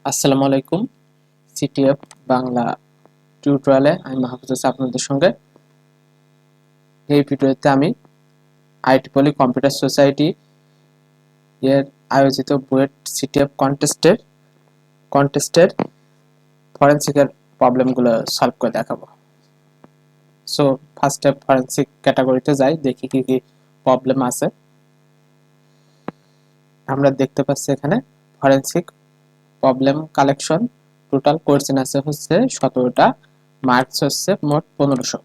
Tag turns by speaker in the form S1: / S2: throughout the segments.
S1: আসসালামু আলাইকুম। সিটিএফ বাংলা টিউটোরিয়ালে আমি মাহফুজ আছি আপনাদের সঙ্গে। এই ভিডিওতে আমি আইটিপলি কম্পিউটার সোসাইটি এর আয়োজিত বুয়েট সিটিএফ কন্টেস্টের ফরেনসিকের প্রবলেমগুলো সলভ করে দেখাবো। সো ফার্স্টে ফরেনসিক ক্যাটাগরিতে যাই, দেখি কি কি প্রবলেম আছে। আমরা দেখতে পাচ্ছি এখানে forensic problem collection, total question আছে হচ্ছে 17টা, মার্কস হচ্ছে মোট 1500।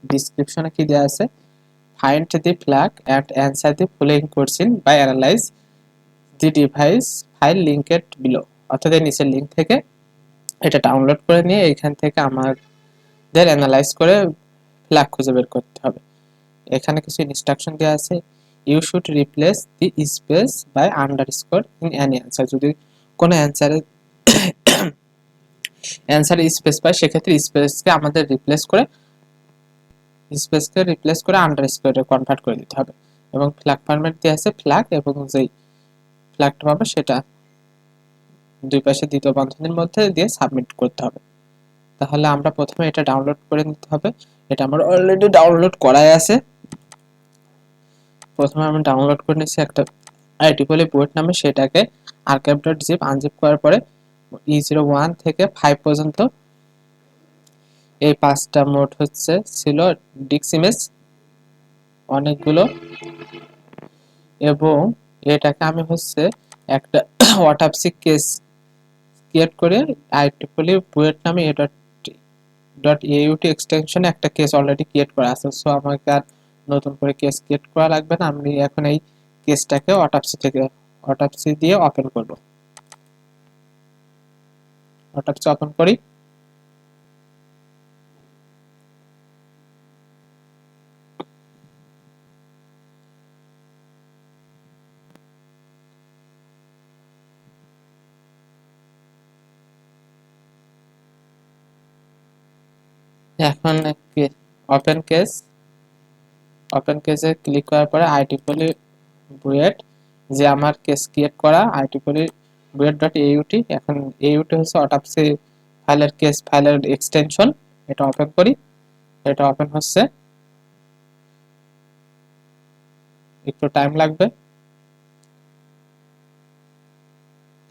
S1: ডিসক্রিপশনে কি দেওয়া আছে, find the flag and answer the following question by analyze the device file linked below। অর্থাৎ এই নিচের লিঙ্ক থেকে এটা ডাউনলোড করে নিয়ে এখান থেকে আমাদের অ্যানালাইজ করে ফ্ল্যাগ খুঁজে বের করতে হবে। এখানে কিছু ইনস্ট্রাকশন দেওয়া আছে। You should replace the space by underscore in any answer. যদি কোনো অ্যান্সারে স্পেস পায় সেক্ষেত্রে স্পেসকে রিপ্লেস করে আন্ডারস্কোরে কনভার্ট করে দিতে হবে। এবং ফ্ল্যাগ ফরম্যাট দেওয়া আছে ফ্ল্যাগ, এবং যেই ফ্ল্যাগটা পাবে সেটা দুই পাশে দ্বিতীয় বন্ধনীর মধ্যে দিয়ে সাবমিট করতে হবে। তাহলে আমরা প্রথমে এটা ডাউনলোড করে নিতে হবে। এটা আমার অলরেডি ডাউনলোড করাই আছে। প্রথমে আমি ডাউনলোড করে নিচ্ছি একটা আইটিপলি বুয়েট নামে, সেটাকে archive.zip আনজিপ করার পরে E01 থেকে 5 পর্যন্ত এই 5টা মোড ছিল ডিস্ক ইমেজ অনেকগুলো, এবং এটাকে আমি একটা অটোপসি কেস ক্রিয়েট করে আইটিপলি বুয়েট নামে .aut এক্সটেনশনে একটা কেস অলরেডি ক্রিয়েট করা আছে। সো আমাকে আর নতুন করে কেস ক্রিয়েট করা লাগবে না। আমি এখন এই কেসটাকে অটোপসি দিয়ে ওপেন করব। অটোপসি ওপেন করি। এখন ওপেন কেসে ক্লিক করার পরে আইটিপলি বুয়েট, যে আমার কেস ক্রিয়েট করা আইটিপলি বুয়েট.aut, এখন aut হচ্ছে অটোপসি ফাইলের এক্সটেনশন। এটা ওপেন করি। এটা ওপেন হচ্ছে, একটু টাইম লাগবে।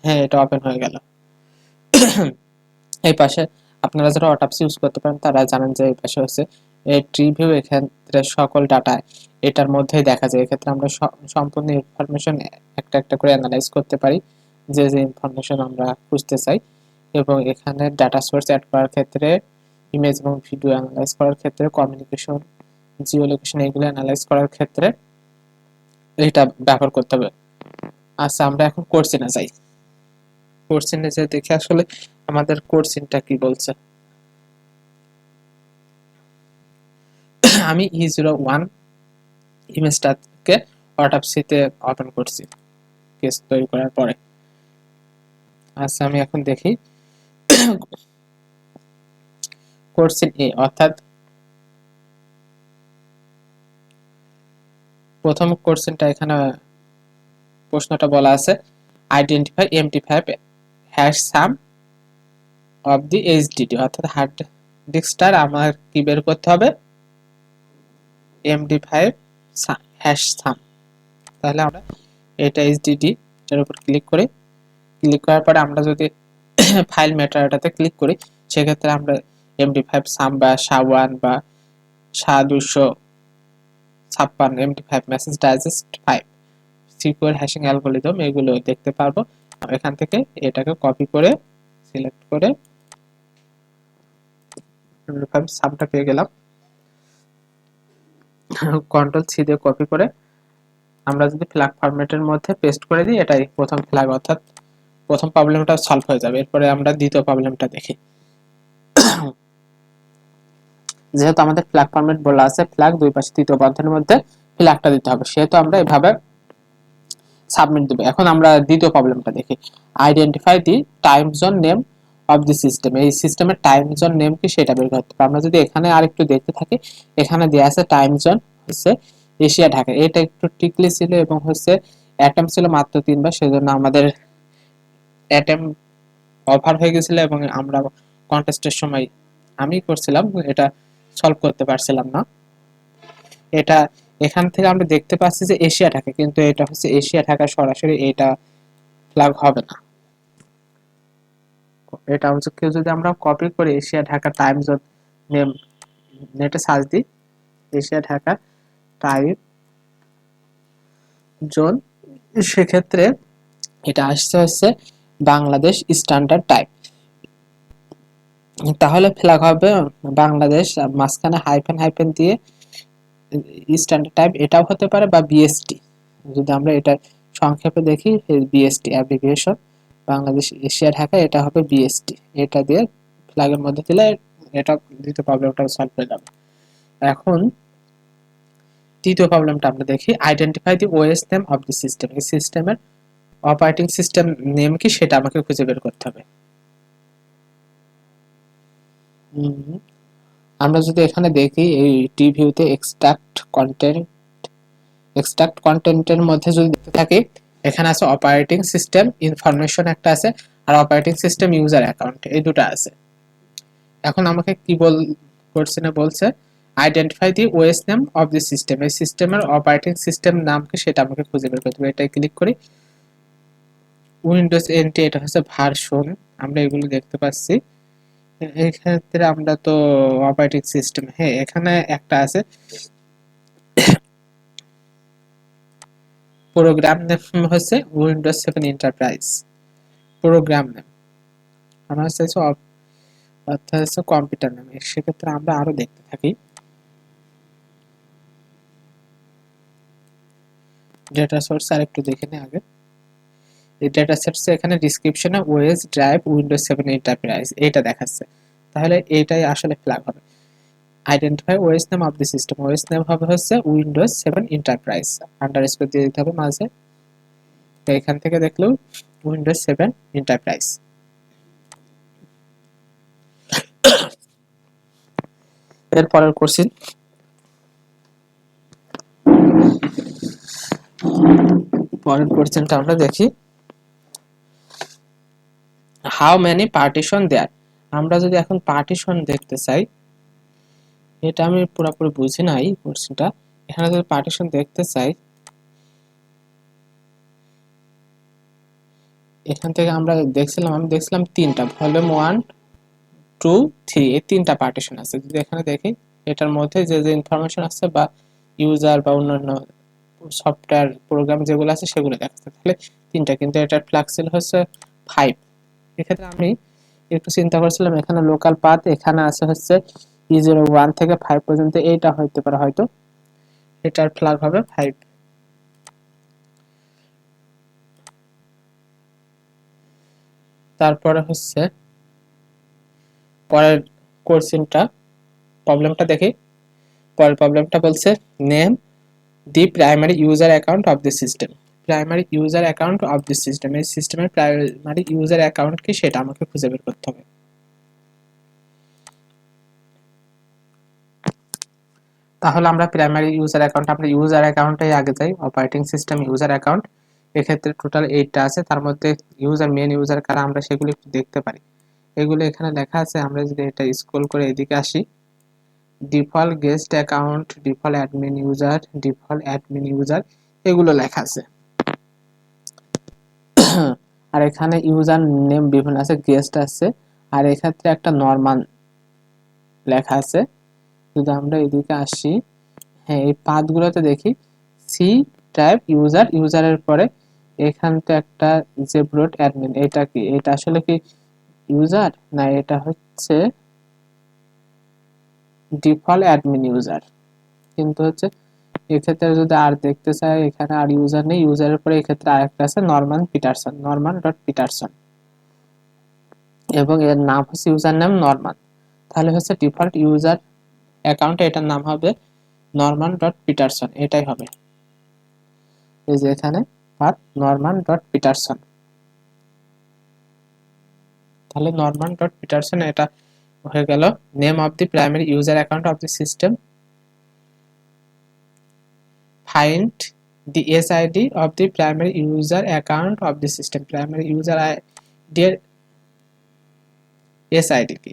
S1: হ্যাঁ, এটা ওপেন হয়ে গেল। এই পাশে আপনারা যারা অটোপসি ইউজ করতে পারেন তারা জানেন যে এই পাশে এই ট্রি ভিউ, এক্ষেত্রে সকল ডাটা এটার মধ্যেই দেখা যায়। এক্ষেত্রে আমরা সম্পূর্ণ ইনফরমেশন একটা একটা করে অ্যানালাইজ করতে পারি, যে ইনফরমেশন আমরা খুঁজতে চাই। এবং এখানে ডাটা সোর্স অ্যাড করার ক্ষেত্রে, ইমেজ এবং ভিডিও অ্যানালাইজ করার ক্ষেত্রে, কমিউনিকেশন, জিও লোকেশন এগুলো অ্যানালাইজ করার ক্ষেত্রে এটা ব্যবহার করতে হবে। আচ্ছা, আমরা এখন কোর্সিনে যাই। কোর্সিনে যে দেখে আসলে আমাদের কোর্সিনটা কি বলছে। আমি E01 ইমেজটাকে অটোপসিতে ওপেন করছি কেস তৈরি করার পরে। আচ্ছা, আমি এখন দেখি কোর্সিন এ, অর্থাৎ প্রথম কোর্সিনটা। এখানে প্রশ্নটা বলা আছে, identify MD5 hash some of the HDD, অর্থাৎ হার্ড ডিস্কটার আমার কি বের করতে হবে, MD5 হ্যাশ সাম। তাহলে আমরা এটা HDD এর উপর ক্লিক করি। ক্লিক করার পরে আমরা যদি ফাইল মেটাডাটাতে ক্লিক করি, সেক্ষেত্রে আমরা MD5 সাম বা SHA-1 বা SHA-256 MD5 message digest 5 secure hashing algorithm এগুলো দেখতে পারবো। এখান থেকে এটাকে কপি করে সিলেক্ট করে MD5 সামটা পেয়ে গেলাম। Ctrl C দিয়ে কপি করে আমরা যদি ফ্ল্যাগ ফরম্যাটের মধ্যে পেস্ট করে দিই, এটাই প্রথম ফ্ল্যাগ, অর্থাৎ প্রথম প্রবলেমটা সলভ হয়ে যাবে। এরপরে আমরা দ্বিতীয় প্রবলেমটা দেখি। যেহেতু আমাদের ফ্ল্যাগ ফরম্যাট বলা আছে ফ্ল্যাগ দুই পাশে তৃতীয় বন্ধনীর মধ্যে ফ্ল্যাগটা দিতে হবে, সেহেতু আমরা এভাবে সাবমিট দেব। এখন আমরা দ্বিতীয় প্রবলেমটা দেখি। Identify the time zone name of the system. এই সিস্টেমের টাইম জোন নেম কি সেটা বের করতে হবে। আমরা যদি এখানে আরেকটু দেখতে থাকি, এখানে দেয়া আছে টাইম জোন এশিয়া ঢাকা। এটা একটু ট্রিকলি ছিল এবং অ্যাটেম্প ছিল মাত্র 3বার, সেজন্য আমাদের অ্যাটেম্প ওভার হয়ে গেছিল এবং আমরা কন্টেস্টের সময় আমি করছিলাম, এটা সলভ করতে পারছিলাম না। এটা এখান থেকে আমরা দেখতে পাচ্ছি যে এশিয়া ঢাকা, কিন্তু এটা হচ্ছে এশিয়া ঢাকা সরাসরি এটা ফ্ল্যাগ হবে না। এটা হচ্ছে কেউ যদি আমরা কপি করে Asia Dhaka time zone name নেটে সার্চ দিই, এশিয়া ঢাকা টাইম জোন, সেক্ষেত্রে এটা আসছে হচ্ছে বাংলাদেশ স্ট্যান্ডার্ড টাইম। তাহলে ফ্ল্যাগ হবে বাংলাদেশ, মাঝখানে হাইফেন হাইফেন দিয়ে স্ট্যান্ডার্ড টাইম এটাও হতে পারে, বা বিএসটি। যদি আমরা এটা সংক্ষেপে দেখি, BST application Bangladesh Asia Dhaka, এটা হবে বিএসটি। এটা দিয়ে ফ্ল্যাগের মধ্যে দিলে এটা দ্বিতীয় প্রবলেমটা সলভ হয়ে যাবে। এখন তৃতীয় প্রবলেমটা আমরা দেখি, identify the OS name of the system. এই সিস্টেমের অপারেটিং সিস্টেম নেম কি সেটা আমাকে খুঁজে বের করতে হবে। আমরা যদি এখানে দেখি এই টি ভিউতে এক্সট্রাক্ট কন্টেন্টের মধ্যে যদি দেখতে থাকি, এখানে আছে অপারেটিং সিস্টেম ইনফরমেশন একটা আছে, আর অপারেটিং সিস্টেম ইউজার অ্যাকাউন্ট, এই দুটো আছে। এখন আমাকে কি কোশ্চেনে বলছে identify the OS name of the system, এই সিস্টেমের অপারেটিং সিস্টেম নাম কি সেটা আমাকে খুঁজে বের করতে হবে। এটাই ক্লিক করি, উইন্ডোজ এনটি, এটা হচ্ছে ভার্সন, আমরা এগুলো দেখতে পাচ্ছি। এই ক্ষেত্রে আমরা তো অপারেটিং সিস্টেম, হ্যাঁ এখানে একটা আছে প্রোগ্রাম নেম হচ্ছে উইন্ডোজ 7 এন্টারপ্রাইজ প্রোগ্রাম নেম, আমার হচ্ছে অর্থাৎ হচ্ছে কম্পিউটার নেম। সেক্ষেত্রে আমরা আরো দেখতে থাকি, ডেটা সোর্স আর একটু দেখে নিই আগে। এই ডেটা সেটসে এখানে ডেসক্রিপশনে ওএস ড্রাইভ উইন্ডোজ 7 এন্টারপ্রাইজ এটা দেখাচ্ছে, তাহলে এইটাই আসলে ফ্ল্যাগ হবে। Identify OS name of the system, OS name হবে হচ্ছে উইন্ডোজ 7 এন্টারপ্রাইজ, আন্ডারস্কোর দিয়ে দিতে হবে মাঝে। তো এখান থেকে দেখলেও উইন্ডোজ 7 এন্টারপ্রাইজ। এরপরের কোশ্চেন, পরের কোশ্চেনটা আমরা দেখি, হাউ মেনি পার্টিশন দেয়ার। আমরা যদি এখন পার্টিশন দেখতে চাই, এটা আমি পুরোপুরি বুঝি নাই কোশ্চেনটা। এখানে যদি পার্টিশন দেখতে চাই, এখান থেকে আমরা আমি দেখছিলাম তিনটা, ভলিউম 1 2 3, এই তিনটা পার্টিশন আছে। যদি এখানে দেখি এটার মধ্যে যে যে ইনফরমেশন আছে বা ইউজার বা অন্যান্য সফটওয়্যার প্রোগ্রাম যেগুলো আছে সেগুলো দেখাচ্ছে, তাহলে তিনটা, কিন্তু এটার ফ্ল্যাগ ছিল হচ্ছে 5। এক্ষেত্রে আমি একটু চিন্তা করছিলাম, এখানে লোকাল পাথ এখানে আছে হচ্ছে E01 থেকে 5 পর্যন্ত, এইটা হইতে পারে হয়তো, এটার ফ্ল্যাগ হবে 5। তারপরে হচ্ছে পরের কোশ্চেনটা, প্রবলেমটা দেখি। পরের প্রবলেমটা বলছে name the primary user account of the system. Primary user account of the system, এই সিস্টেমের প্রাইমারি ইউজার অ্যাকাউন্ট কি সেটা আমাকে খুঁজে বের করতে হবে। তাহলে আমরা প্রাইমারি ইউজার অ্যাকাউন্ট, আমরা ইউজার অ্যাকাউন্টে আগে যাই, অপারেটিং সিস্টেম ইউজার অ্যাকাউন্ট। এক্ষেত্রে টোটাল 8টা আছে, তার মধ্যে ইউজার মেন ইউজার কারা আমরা সেগুলো একটু দেখতে পারি। এগুলো এখানে লেখা আছে, আমরা যদি এটা স্ক্রল করে এদিকে আসি, default guest account, default admin user, এগুলো লেখা আছে। আর এখানে ইউজার নেম বিভিন্ন আছে, গেস্ট আছে, আর এক্ষেত্রে একটা নরমাল লেখা আছে। যদি আমরা এদিকে আসি, হ্যাঁ এই পাথগুলোতে দেখি সি টাইপ ইউজারের পরে এখান থেকে একটা জেব্রোট অ্যাডমিন, এটা কি, এটা আসলে কি ইউজার না এটা হচ্ছে ডিফল্ট অ্যাডমিন ইউজার। কিন্তু হচ্ছে এক্ষেত্রে যদি আর দেখতে চাই, এখানে আর ইউজার নেই, ইউজারের পরে এক্ষেত্রে আরেকটা আছে নরমান.পিটারসন, এবং এর নাম হচ্ছে ইউজার নাম নরমান। তাহলে হচ্ছে ডিফল্ট ইউজার অ্যাকাউন্টে এটার নাম হবে নরমান.পিটারসন, এটাই হবে। এই যে এখানে নরমান.পিটারসন, তাহলে নরমান.পিটারসন এটা হয়ে গেল name of the primary user account of the system. Find the SID of the primary user account of the system, primary user ID এর এসআইডি কি।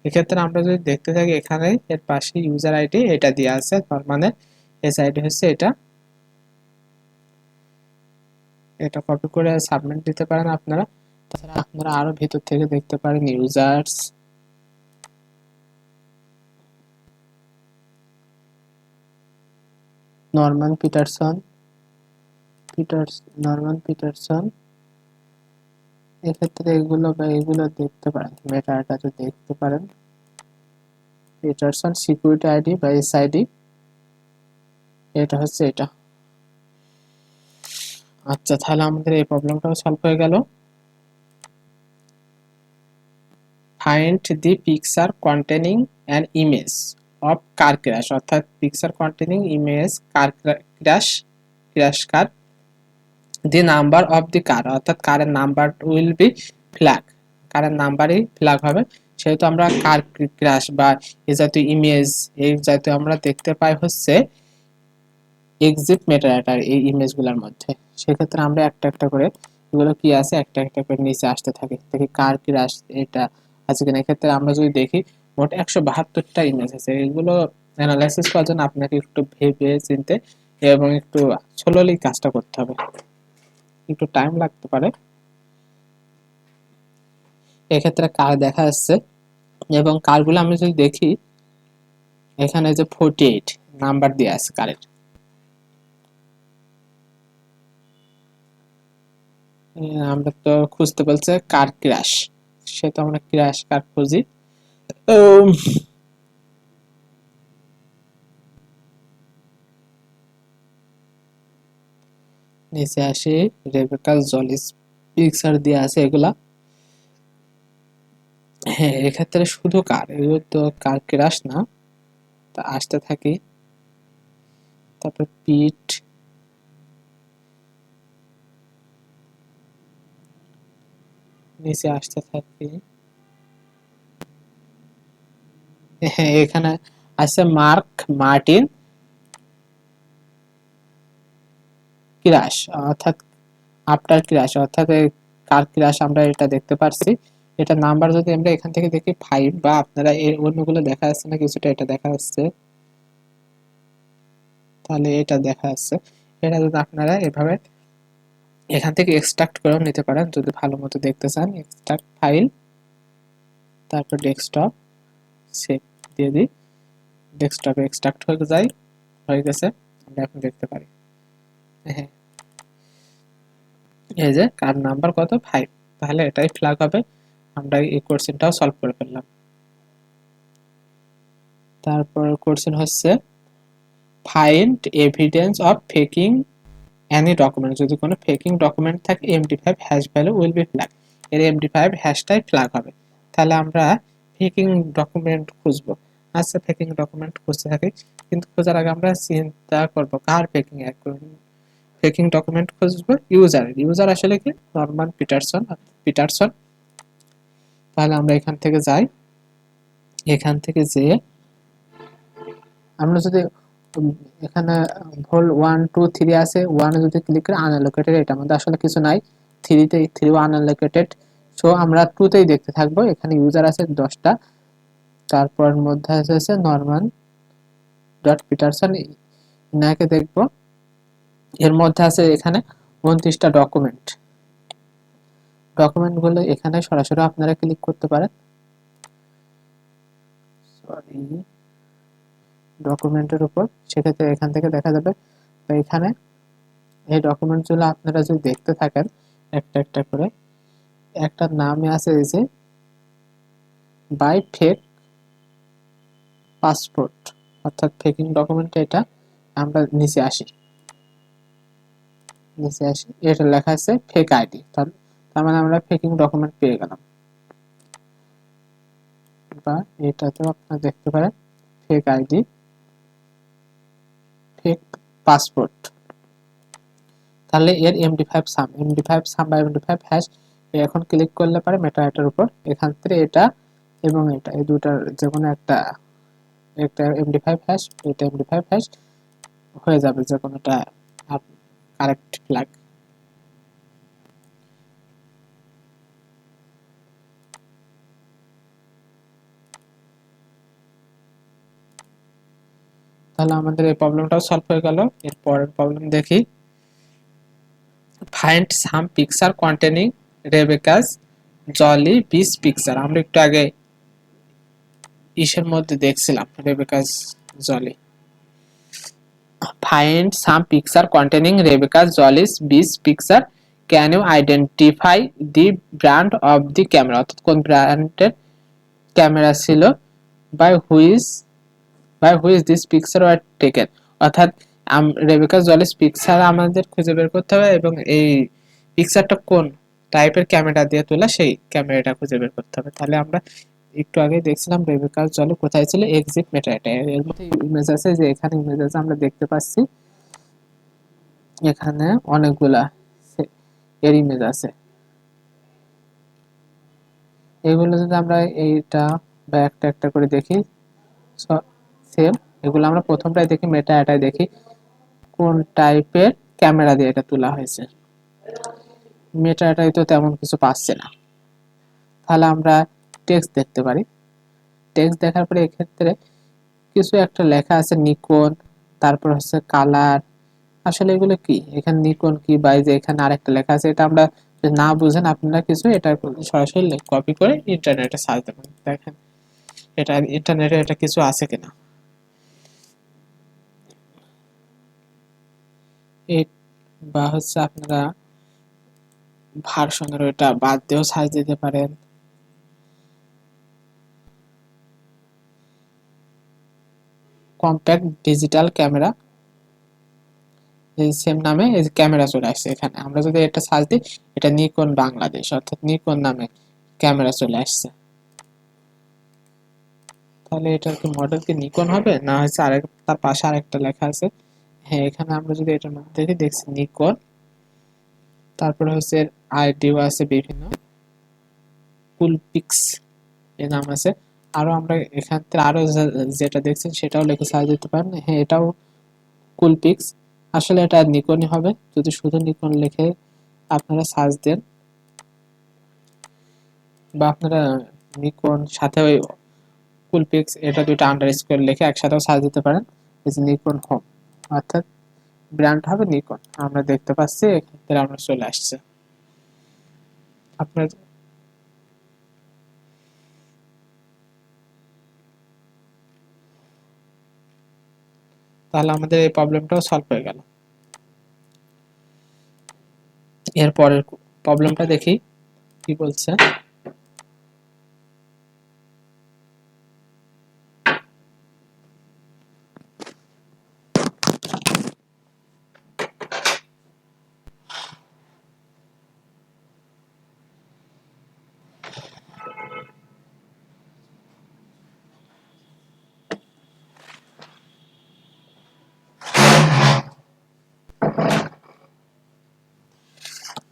S1: এক্ষেত্রে আমরা যদি দেখতে থাকি এখানে এর পাশে ইউজার আইডি এটা দেওয়া আছে, তার মানে এসআইডি হচ্ছে এটা। এটা কপি করে সাবমিট দিতে পারেন আপনারা। তাছাড়া আপনারা আরো ভিতর থেকে দেখতে পারেন users, Norman Pietersen, Norman Pietersen. এক্ষেত্রে এগুলো বা এগুলো দেখতে পারেন, মেটাডাটা দেখতে পারেন। পিটারসন সিকিউরিটি আইডি বা এসআইডি, এটা হচ্ছে এটা। আচ্ছা, তাহলে আমাদের এই প্রবলেমটাও সলভ হয়ে গেল। Find the picture containing an image of car crash, অর্থাৎ picture containing image car crash car, the number of the car, অর্থাৎ কারের নাম্বার উইল বি ফ্ল্যাগ, কারের নাম্বারই ফ্ল্যাগ হবে। সেহেতু আমরা কার ক্র্যাশ বা এই জাতীয় ইমেজ, এই জাতীয় আমরা দেখতে পাই হচ্ছে এক্সিট মেটাডাটার এই ইমেজগুলোর মধ্যে। সেক্ষেত্রে আমরা একটা একটা করে এগুলো কি আছে একটা একটা করে নিচে আসতে থাকে, দেখি কার ক্র্যাশ এটা আছে কিনা। এক্ষেত্রে আমরা যদি দেখি মোট 172টা ইমেজ আছে। এগুলো অ্যানালাইসিস করার জন্য আপনাকে একটু ভেবে চিনতে এবং একটু স্লোলি কাজটা করতে হবে, একটু টাইম লাগতে পারে। এক্ষেত্রে কার দেখা যাচ্ছে এবং কারগুলো আমি যদি দেখি এখানে যে 48 নাম্বার দেওয়া আছে কারের। আমরা তো খুঁজতে বলছে কার ক্র্যাশ, সে তো আমরা ক্র্যাশ কার খুঁজি। উম, নিচে আসি, রেবেকা জলিস পিকচার দিয়ে আছে এগুলা। হ্যাঁ, এক্ষেত্রে শুধু কার, এগুলো তো কার ক্র্যাশ না। তা আসতে থাকি, তারপর পিট, নিচে আসতে থাকি। হ্যাঁ, এখানে আছে মার্ক মার্টিন ক্র্যাশ, অর্থাৎ আফটার ক্র্যাশ, অর্থাৎ কার ক্র্যাশ আমরা এটা দেখতে পারছি। এটা নাম্বার যদি আমরা এখান থেকে দেখি 5, বা আপনারা এর অন্যগুলো দেখা যাচ্ছে না কিছুটা, এটা দেখা যাচ্ছে, তাহলে এটা দেখা যাচ্ছে। এটা যদি আপনারা এভাবে এখান থেকে এক্সট্রাক্ট করেও নিতে পারেন যদি ভালো মতো দেখতে চান। এক্সট্রাক্ট ফাইল, তারপর ডেস্কটপ, সেভ দিয়ে দিই। ডেস্কটপে এক্সট্রাক্ট হয়ে যায়, হয়ে গেছে, আমরা এখন দেখতে পারি। হ্যাঁ, এই যে কার নাম্বার কত 5, তাহলে এটাই ফ্ল্যাগ হবে। আমরা এই কোশ্চেনটাও সলভ করে ফেললাম। তারপর কোশ্চেন হচ্ছে find evidence of faking any document, যদি কোনো ফেকিং ডকুমেন্ট থাকে MD5 hash value will be flag, এর MD5 হ্যাশটাই ফ্ল্যাগ হবে। তাহলে আমরা ফেকিং ডকুমেন্ট খুঁজবো। আচ্ছা, ফেকিং ডকুমেন্ট খুঁজতে থাকি, কিন্তু খোঁজার আগে আমরা চিন্তা করবো কার ফেকিং। ফেকিং ডকুমেন্ট খুঁজবো ইউজার, ইউজার আসলে কি নরমান পিটারসন, পিটারসন। তাহলে আমরা এখান থেকে যাই, এখান থেকে যেয়ে আমরা যদি উম, এখানে ভুল 1 2 3 আছে, 1 যদি ক্লিক করে আনঅ্যালোকেটেড, এটার মধ্যে আসলে কিছু নাই। 3 তে 3 আনঅ্যালোকেটেড, সো আমরা 2 তেই দেখতে থাকবো। এখানে ইউজার আছে 10টা, তারপর মধ্যে আছে নরমান ডট পিটারসন, ইনাকে দেখবো। এর মধ্যে আছে এখানে 29টা ডকুমেন্ট, ডকুমেন্ট গুলো এখানে সরাসরি আপনারা ক্লিক করতে পারেন। সরি, ডকুমেন্টের উপর, সেক্ষেত্রে এখান থেকে দেখা যাবে। তো এখানে এই ডকুমেন্টগুলো আপনারা যদি দেখতে থাকেন একটা একটা করে, একটা নামে আছে এই যে বাই ফেক পাসপোর্ট, অর্থাৎ ফেকিং ডকুমেন্ট। এটা আমরা নিচে আসি, নিচে আসি, এটা লেখা আছে ফেক আইডি, তার মানে আমরা ফেকিং ডকুমেন্ট পেয়ে গেলাম। বা এটাতেও আপনারা দেখতে পারেন ফেক আইডি, ফেক পাসপোর্ট। তাহলে এর এমডি5 সাম বা এমডি5 হ্যাশ এখন ক্লিক করলে পারে মেটাডাটার উপর, এখান থেকে এটা এবং এটা এই দুটার যে কোনো একটা, একটা এমডি5 হ্যাশ, এটা এমডি5 হ্যাশ হয়ে যাবে যে কোনোটা কারেক্ট ফ্ল্যাগ। তাহলে আমাদের এই প্রবলেমটাও সলভ হয়ে গেল। এর পরের প্রবলেম দেখি, find some picture containing Rebecca's Jolly beach picture. আমরা একটু আগে ইসের মধ্যে দেখছিলাম Rebecca's Jolly. Find some picture containing Rebecca's Jolly's beach picture, can you identify the brand of the camera, অর্থাৎ কোন ব্র্যান্ডের ক্যামেরা ছিল, by which this picture were taken, অর্থাৎ রেবেকা জলিস পিকচার আমাদের খুঁজে বের করতে হবে এবং এই পিকচারটা কোন টাইপের ক্যামেরা দিয়ে তোলা সেই ক্যামেরাটা খুঁজে বের করতে হবে। তাহলে আমরা একটু আগে দেখছিলাম রেবেকা জলি কোথায় ছিল, এক্সিট মেটাডাটা। এর মধ্যে ইমেজ আছে, যে এখানে ইমেজ আছে আমরা দেখতে পাচ্ছি, এখানে অনেকগুলা এর ইমেজ আছে। এগুলো যদি আমরা এইটা বা একটা একটা করে দেখি, সেম এগুলো আমরা প্রথমটাই দেখি, মেটাডাটায় দেখি কোন টাইপের ক্যামেরা দিয়ে এটা তোলা হয়েছে। মেটাডাটায় তো তেমন কিছু পাচ্ছে না। তাহলে আমরা টেক্সট দেখতে পারি। টেক্সট দেখার পরে এক্ষেত্রে কিছু একটা লেখা আছে নিকন, তারপর হচ্ছে কালার। আসলে এগুলো কি, এখানে নিকন কি, বা যে এখানে আরেকটা লেখা আছে, এটা আমরা না বুঝেন আপনারা কিছু, এটা সরাসরি কপি করে ইন্টারনেটে সার্চ দেবেন, দেখেন এটা ইন্টারনেটে এটা কিছু আছে কিনা। এই বা হচ্ছে আপনারা ভার্সনের ওইটা বাদ দিয়েও সার্চ দিতে পারেন। কম্প্যাক্ট ডিজিটাল ক্যামেরা, এই সেম নামে এই ক্যামেরা চলে আসছে এখানে। আমরা যদি এটা সার্চ দিই, এটা নিকন বাংলাদেশ, অর্থাৎ নিকন নামে ক্যামেরা চলে আসছে। তাহলে এটার কি মডেল কি নিকন হবে, না হচ্ছে আরেক তার পাশে আরেকটা লেখা আছে। হ্যাঁ, এখানে আমরা যদি এটার নাম দেখি, দেখছি নিকন, তারপরে হচ্ছে আইডিও আছে বিভিন্ন, কুলপিক্স এর নাম আছে। আরো আমরা এখান থেকে আরো যেটা দেখছেন সেটাও লিখে সার্চ দিতে পারেন। হ্যাঁ, এটাও কুলপিক্স। আসলে এটা নিকনই হবে যদি শুধু নিকন লিখে আপনারা সার্চ দেন, বা আপনারা নিকন সাথে ওই কুলপিক্স এটা দুইটা আন্ডারস্কোর লিখে একসাথেও সার্চ দিতে পারেন। এই যে নিকন হোম, অর্থাৎ ব্র্যান্ড হবে নিকন। আমরা দেখতে পাচ্ছি এক্ষেত্রে আমরা চলে আসছে আপনার। তাহলে আমাদের এই প্রবলেমটাও সলভ হয়ে গেল। এর পরের প্রবলেমটা দেখি কি বলছে।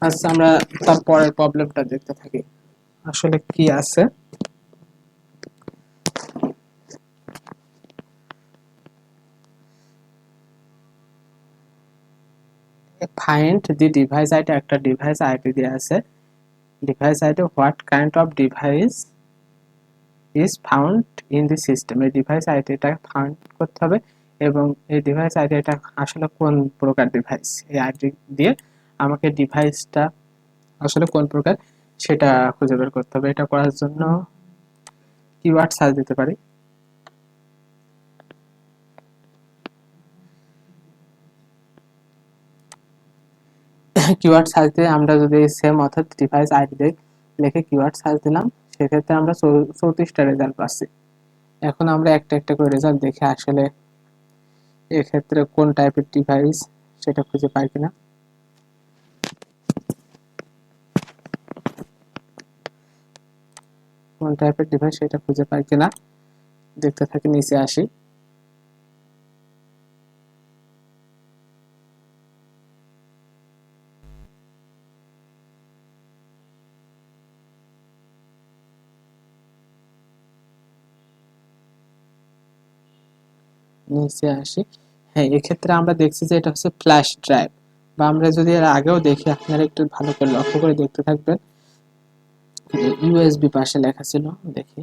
S1: আচ্ছা, আমরা তারপরের প্রবলেমটা দেখতে থাকি আসলে কি আছে। ফাইন্ড দি ডিভাইস আইডি, একটা ডিভাইস আইডি দেওয়া আছে। Device ID what kind of device is found in the system, এই ডিভাইস আইডিটা ফাউন্ড করতে হবে এবং এই ডিভাইস আইডিটা আসলে কোন প্রকার ডিভাইস, এই আইডি দিয়ে আমাকে ডিভাইসটা আসলে কোন প্রকার সেটা খুঁজে বের করতে হবে। এটা করার জন্য কিওয়ার্ড সার্চ দিতে পারি। কিওয়ার্ড সার্চ দিয়ে আমরা যদি সেম অর্থাৎ ডিভাইস আইডি লিখে কিওয়ার্ড সার্চ দিলাম, সেক্ষেত্রে আমরা 34টা রেজাল্ট পাচ্ছি। এখন আমরা একটা একটা করে রেজাল্ট দেখে আসলে এক্ষেত্রে কোন টাইপের ডিভাইস সেটা খুঁজে পাই কিনা। কোন টাইপের ডিভাইস সেটা খুঁজে পাই কিনা দেখতে থাকি, নিচে আসি। নিচে আসি, হ্যাঁ এক্ষেত্রে আমরা দেখছি যে এটা হচ্ছে ফ্ল্যাশ ড্রাইভ, বা আমরা যদি এর আগেও দেখি, আপনারা একটু ভালো করে লক্ষ্য করে দেখতে থাকবেন, ইউএসবি পাশে লেখা ছিল, দেখি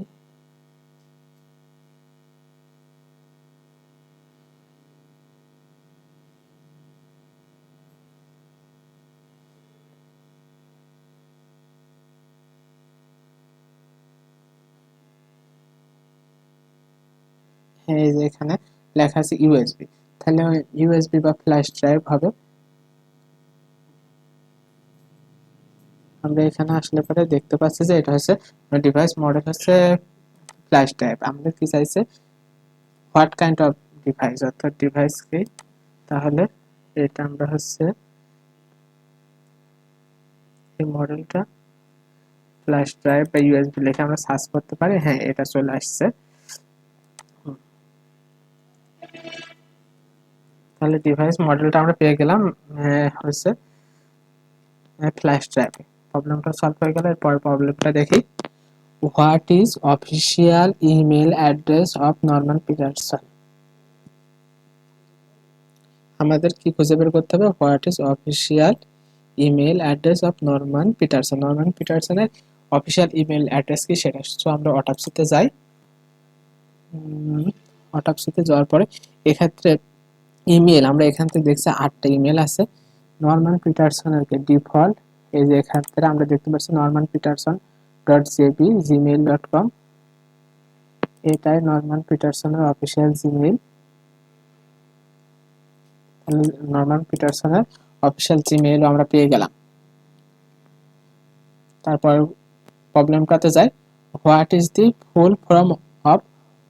S1: এই যে এখানে লেখা আছে ইউএসবি, তাহলে ইউএসবি বা ফ্ল্যাশ ড্রাইভ হবে। আমরা এখানে আসলে পরে দেখতে পাচ্ছি যে এটা হচ্ছে ডিভাইস মডেল হচ্ছে ফ্ল্যাশ ড্রাইভ। আমাদের কি চাইছে হোয়াট কাইন্ড অফ ডিভাইস, অর্থাৎ ডিভাইস কি, তাহলে এটা আমরা হচ্ছে এই মডেলটা ফ্ল্যাশ ড্রাইভ বা ইউএসবি লিখে আমরা সার্চ করতে পারি। হ্যাঁ, এটা চলে আসছে। তাহলে ডিভাইস মডেলটা আমরা পেয়ে গেলাম হচ্ছে ফ্ল্যাশ ড্রাইভ। প্রবলেমটা সলভ হয়ে গেল। এরপর প্রবলেমটা দেখি। What is official email address of Norman Peterson. আমাদের কি খুঁজে বের করতে হবে? What is official email address of Norman Peterson. Norman পিটারসনের অফিসিয়াল ইমেল অ্যাড্রেস কি সেটা। সো আমরা অটোপসিতে যাই। অটোপসিতে যাওয়ার পরে এক্ষেত্রে ইমেল আমরা এখান থেকে দেখছি 8টা ইমেল আছে। নরম্যান পিটারসনের ডিফল্ট এই যে এক্ষেত্রে আমরা দেখতে পাচ্ছি নরম্যান পিটারসন .jp@gmail.com, এটাই নরম্যান পিটারসনের অফিসিয়াল জিমেইল। তাহলে নরম্যান পিটারসনের অফিসিয়াল জিমেইল আমরা পেয়ে গেলাম। তারপর প্রবলেমটাতে যাই। What is the full form of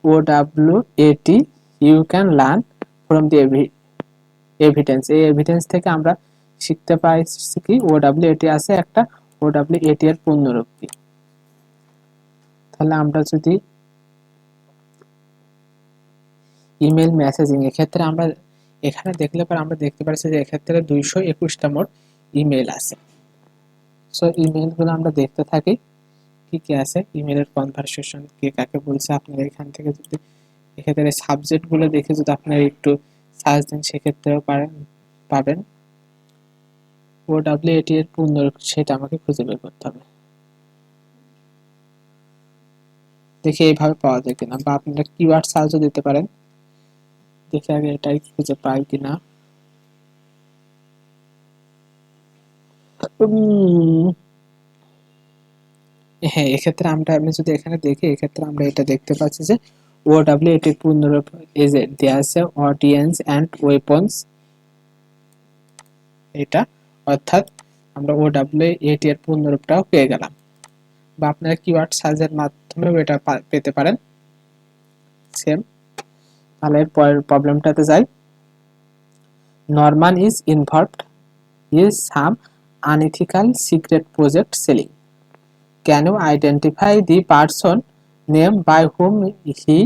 S1: OWAT you can learn from the evidence. এই এভিডেন্স থেকে আমরা শিখতে পাইছি কি OWAT আছে একটা, OWAT এর পূর্ণরূপ কি। তাহলে আমরা যদি ইমেল মেসেজিং এক্ষেত্রে আমরা এখানে দেখলে পরে আমরা দেখতে পাচ্ছি যে এক্ষেত্রে 221টা মোট ইমেল আছে। সো ইমেলগুলো আমরা দেখতে থাকি কি কি আছে, ইমেলের কনভারসেশন কে কাকে বলছে। আপনারা এখান থেকে যদি এক্ষেত্রে সাবজেক্টগুলো দেখে যদি আপনারা একটু সার্চ দেন সেক্ষেত্রেও পাবেন। OWAT এর পূর্ণরূপ সেটা আমাকে খুঁজে বের করতে হবে। দেখি এইভাবে পাওয়া যায় কিনা, বা আপনারা কিওয়ার্ড সার্চও দিতে পারেন। দেখি আগে এটাই খুঁজে পাই কিনা। হ্যাঁ, এক্ষেত্রে আমি যদি এখানে দেখি এক্ষেত্রে আমরা এটা দেখতে পাচ্ছি যে OWAT এর পূর্ণরূপ এই যে দেয়া আছে অডিয়েন্স এন্ড ওয়েপন্স, এটা অর্থাৎ আমরা OWAT এর পূর্ণরূপটাও পেয়ে গেলাম। বা আপনারা কিওয়ার্ড সার্চের মাধ্যমেও এটা পেতে পারেন সেম। তাহলে এরপরের প্রবলেমটাতে যাই। Norman is involved is some unethical secret project selling. Can you identify the person name by whom he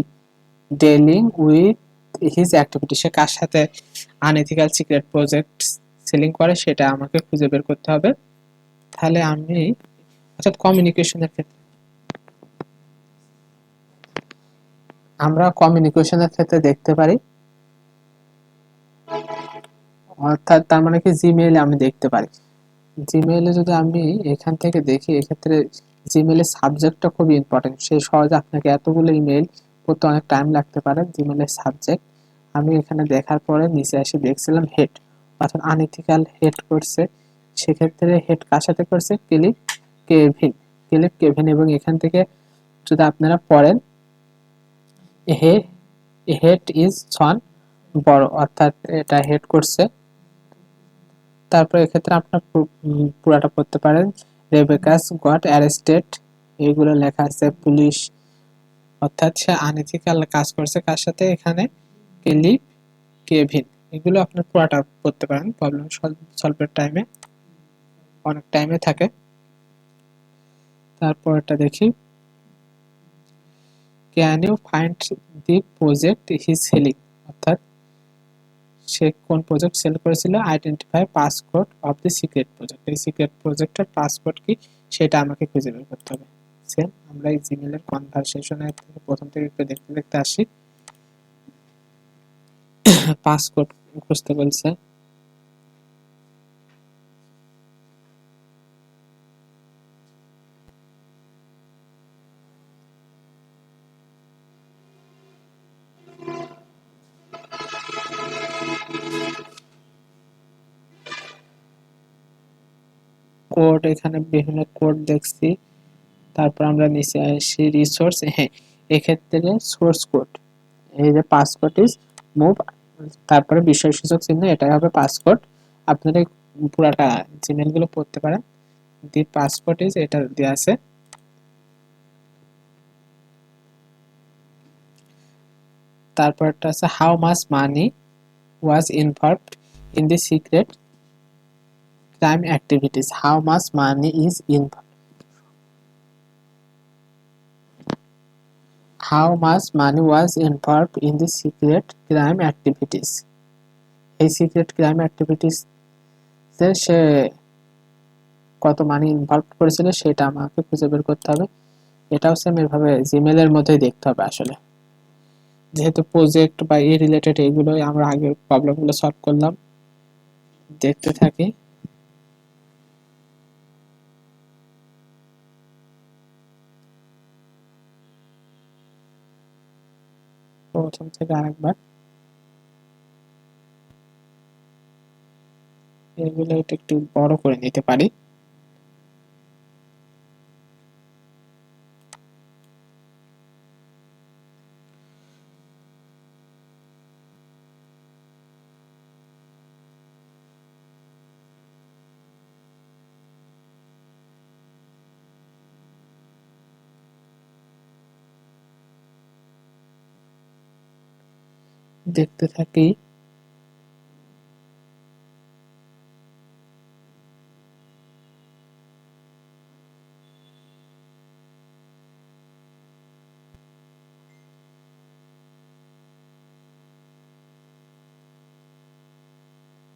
S1: dealing with his activity? সে কার সাথে আনএথিক্যাল সিক্রেট প্রজেক্ট সেলিং করে সেটা আমাকে খুঁজে বের করতে হবে। তাহলে আমি অর্থাৎ কমিউনিকেশনের ক্ষেত্রে দেখতে পারি, অর্থাৎ তার মানে কি জিমেইলে আমি দেখতে পারি। জিমেইলে যদি আমি এখান থেকে দেখি এক্ষেত্রে জিমেইলের সাবজেক্টটা খুবই ইম্পর্টেন্ট। সেই সহজে আপনাকে এতগুলো ইমেইল পড়তে অনেক টাইম লাগতে পারে। জিমেইলের সাবজেক্ট আমি এখানে দেখার পরে নিচে এসে দেখছিলাম হেড, অর্থাৎ আনএথিক্যাল হেড করছে। সেক্ষেত্রে হেড কার সাথে করছে? ক্লিক কেভিন এবং এখান থেকে যদি আপনারা পড়েন হেড ইজ সন বড়, অর্থাৎ এটা হেড করছে। তারপর এক্ষেত্রে আপনার পুরাটা পড়তে পারেন। রেবেকাস গট অ্যারেস্টেড, এইগুলো লেখা আছে পুলিশ, অর্থাৎ সে আনএথিক্যাল কাজ করছে কার সাথে? এখানে কেভিন। এগুলো আপনার পুরাটা পড়তে পারেন, প্রবলেম সলভের টাইমে অনেক টাইমে থাকে। তারপর এটা দেখি। Can you find the project he selling, অর্থাৎ সে কোন প্রজেক্ট সেল করেছিল। Identify passcode of the secret project, এই সিক্রেট প্রজেক্টের পাসকোড কি সেটা আমাকে খুঁজে বের করতে হবে। সেম আমরা এই জিমেইলের কনভারসেশনের প্রথম থেকে একটু দেখতে দেখতে আসি। পাসকোড খুঁজতে বলছে। কোড এখানে বিভিন্ন কোড দেখছি। তারপর আমরা নিচে আসি রিসোর্স। হ্যাঁ, এক্ষেত্রে সোর্স কোড এই যে পাসকোড ইজ মুভ, তারপরে বিস্ময়সূচক চিহ্ন, এটাই হবে পাসকোড। আপনারা পুরাটা জিমেল গুলো পড়তে পারেন। দি পাসকোড ইজ এটা দেওয়া আছে। তারপরটা আছে হাউ মাচ money was involved in the secret crime activities. How মাচ মানি ইজ ইনভলভড, হাউ মাচ money was involved in the secret crime activities. এই সিক্রেট ক্রাইম অ্যাক্টিভিটিস সে কত মানি ইনভলভ করেছিল সেটা আমাকে খুঁজে বের করতে হবে। এটাও সেম এভাবে জিমেলের মধ্যেই দেখতে হবে আসলে, যেহেতু প্রজেক্ট বা এই রিলেটেড এইগুলোই আমরা আগের প্রবলেমগুলো সলভ করলাম। দেখতে থাকি। প্রথম থেকে আরেকবার এগুলো একটু বড় করে নিতে পারি। দেখতে থাকি।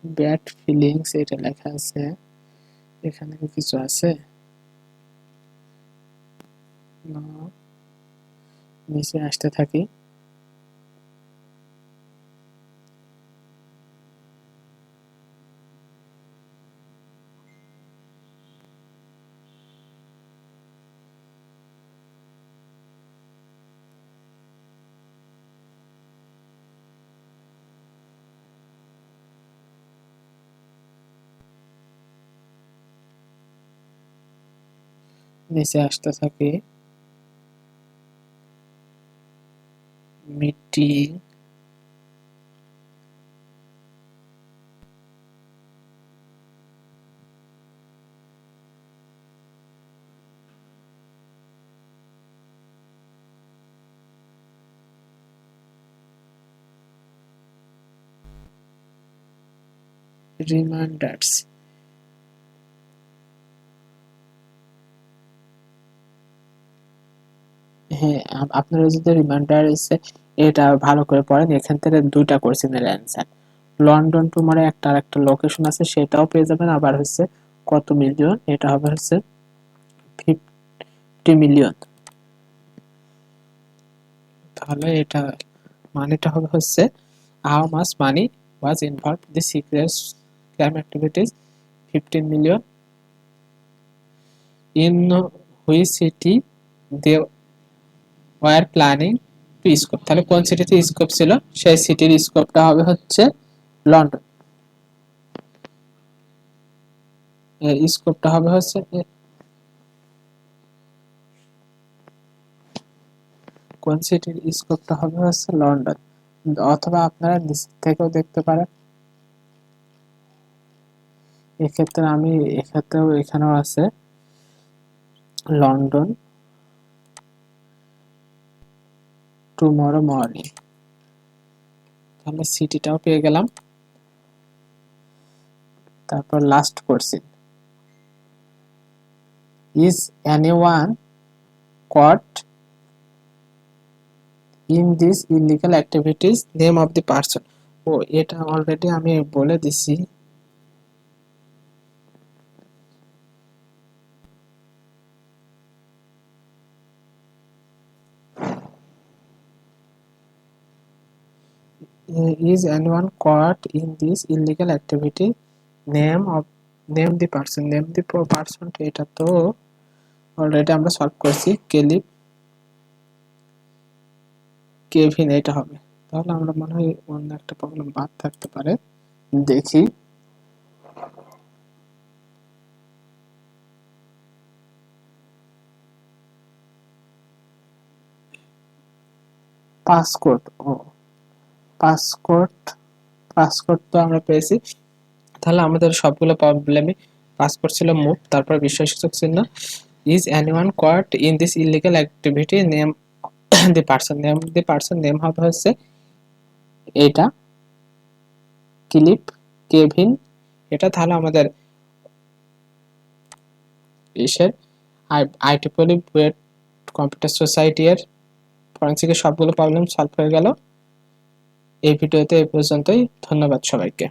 S1: ব্যাড ফিলিংস এটা লেখা আছে, এখানে কি কিছু আছে না? নিচে আসতে থাকি। নিচে আসতে থাকি। Meeting, reminders. হ্যাঁ, আপনারা যদি রিমাইন্ডার এটা ভালো করে পড়েন, এখান থেকে দুইটা কোশ্চেনের অ্যান্সার। লন্ডন টুমারে একটা আর একটা লোকেশন আছে, সেটাও পেয়ে যাবেন। আবার হচ্ছে কত মিলিয়ন, এটা হবে হচ্ছে 50 মিলিয়ন। তাহলে এটা মানিটা হবে হচ্ছে হাউ মাচ money was involved the secret crime activities 15 million in which city they were planning to scope. তাহলে কোন সিটিতে স্কোপ ছিল, সেই সিটির স্কোপটা হবে হচ্ছে লন্ডন। স্কোপটা হবে হচ্ছে কোন সিটির স্কোপটা হবে হচ্ছে লন্ডন। অথবা আপনারা নিচ থেকেও দেখতে পারেন। এক্ষেত্রে আমি এক্ষেত্রেও এখানেও আছে লন্ডন টুমরো মর্নিং। তাহলে সিটিটাও পেয়ে গেলাম। তারপর last question, is anyone caught in this illegal activities name of the person. ও এটা অলরেডি আমি বলে দিছি। Is anyone caught in this illegal activity? Name of name the person. Name the person. এটা তো অলরেডি আমরা সলভ করছি। Kevin এটা হবে। তাহলে আমরা মনে হয় অন্য একটা প্রবলেম বাদ থাকতে পারে, দেখি। পাসকোড, ও পাসকোড, পাসকোড তো আমরা পেয়েছি। তাহলে আমাদের সবগুলো প্রবলেমে পাসকোড ছিল মুভ, তারপর বিস্ময়সূচক চিহ্ন, is anyone caught in this illegal activity, name the person, name the person, name হবে হচ্ছে এটা ক্লিপ কেভিন, এটা তাহলে আমাদের ইসের আইটিপলি বুয়েট কম্পিউটার সোসাইটি এর ফরেন্সিকের সবগুলো প্রবলেম সলভ হয়ে গেল। এই ভিডিওতে এই পর্যন্তই, ধন্যবাদ সবাইকে।